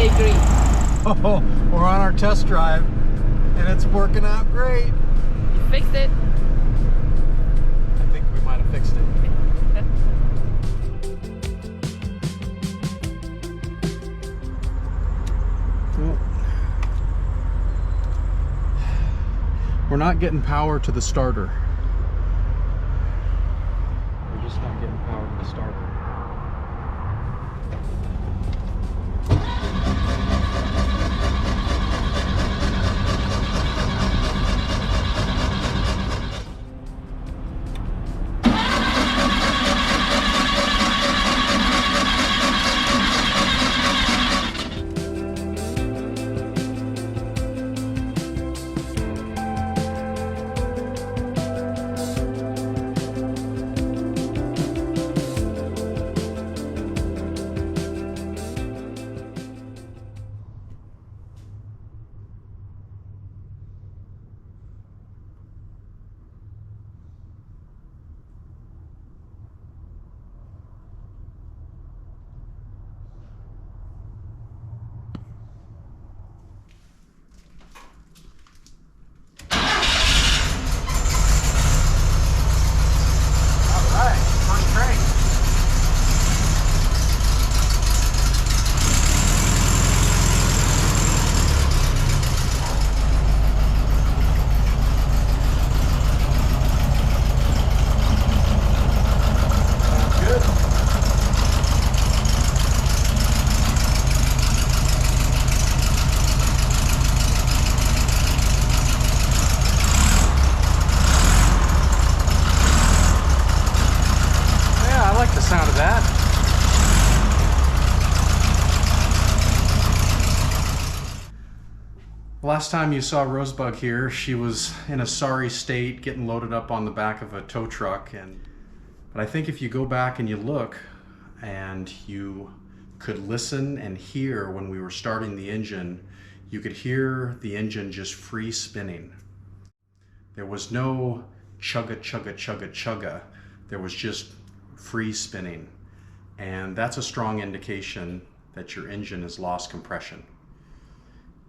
agree. Oh, we're on our test drive and it's working out great. You fixed it? I think we might have fixed it. We're not getting power to the starter. We're just not getting power to the starter. The sound of that. Last time you saw Rosebug here, she was in a sorry state, getting loaded up on the back of a tow truck. But I think if you go back and you look, and you could listen and hear when we were starting the engine, you could hear the engine just free spinning. There was no chugga, chugga, chugga, chugga. There was just free spinning, and that's a strong indication that your engine has lost compression.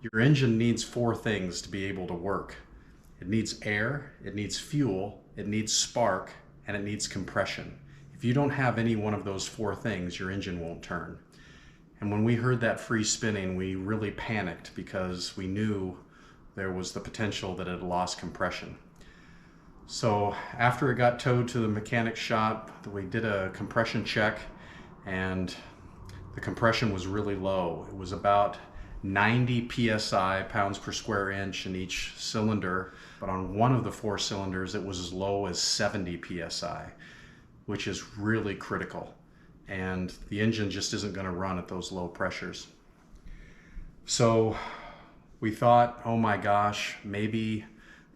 Your engine needs 4 things to be able to work. It needs air, it needs fuel, it needs spark, and it needs compression. If you don't have any one of those 4 things, your engine won't turn. And when we heard that free spinning, we really panicked because we knew there was the potential that it had lost compression. So after it got towed to the mechanic shop, we did a compression check, and the compression was really low. It was about 90 psi, pounds per square inch, in each cylinder, but on one of the 4 cylinders it was as low as 70 psi, which is really critical, and the engine just isn't going to run at those low pressures. So we thought, oh my gosh, maybe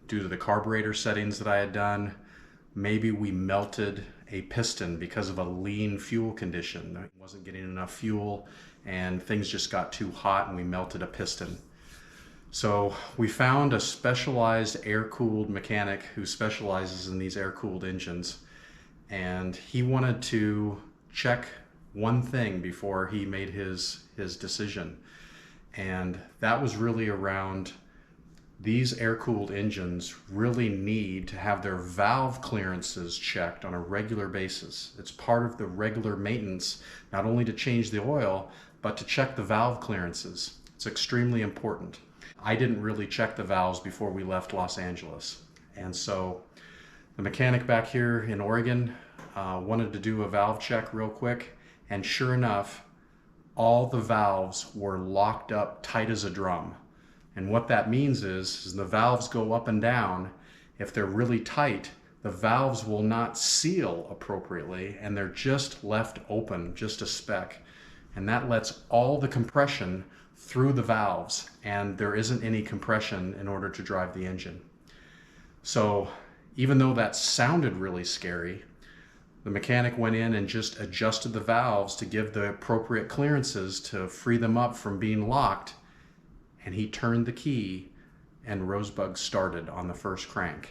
due to the carburetor settings that I had done, maybe we melted a piston because of a lean fuel condition. It wasn't getting enough fuel and things just got too hot and we melted a piston. So we found a specialized air-cooled mechanic who specializes in these air-cooled engines, and he wanted to check one thing before he made his decision, and that was really around these air-cooled engines really need to have their valve clearances checked on a regular basis. It's part of the regular maintenance, not only to change the oil, but to check the valve clearances. It's extremely important. I didn't really check the valves before we left Los Angeles. And so the mechanic back here in Oregon wanted to do a valve check real quick, and sure enough, all the valves were locked up tight as a drum. And what that means is the valves go up and down. If they're really tight, the valves will not seal appropriately, and they're just left open, just a speck. And that lets all the compression through the valves, and there isn't any compression in order to drive the engine. So even though that sounded really scary, the mechanic went in and just adjusted the valves to give the appropriate clearances to free them up from being locked. And he turned the key and Rosebug started on the first crank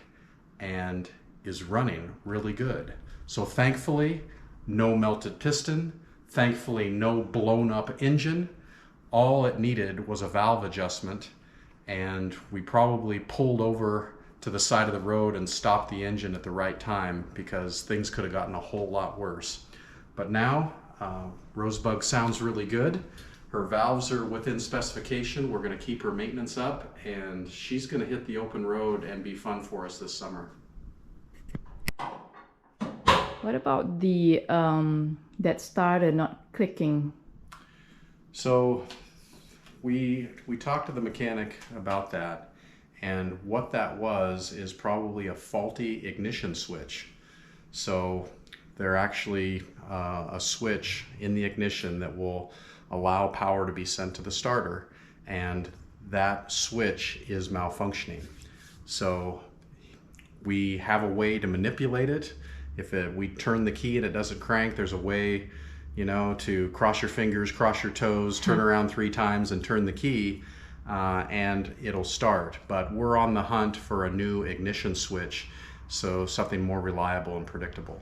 and is running really good. So thankfully, no melted piston, thankfully no blown up engine. all it needed was a valve adjustment, and we probably pulled over to the side of the road and stopped the engine at the right time, because things could have gotten a whole lot worse. But now Rosebug sounds really good. Her valves are within specification. We're going to keep her maintenance up, and she's going to hit the open road and be fun for us this summer. What about the that starter not clicking? So we talked to the mechanic about that, and what that was is probably a faulty ignition switch. So they're actually a switch in the ignition that will allow power to be sent to the starter, and that switch is malfunctioning. So we have a way to manipulate it. If we turn the key and it doesn't crank, there's a way, you know, to cross your fingers, cross your toes, turn around 3 times and turn the key, and it'll start. But we're on the hunt for a new ignition switch, so something more reliable and predictable.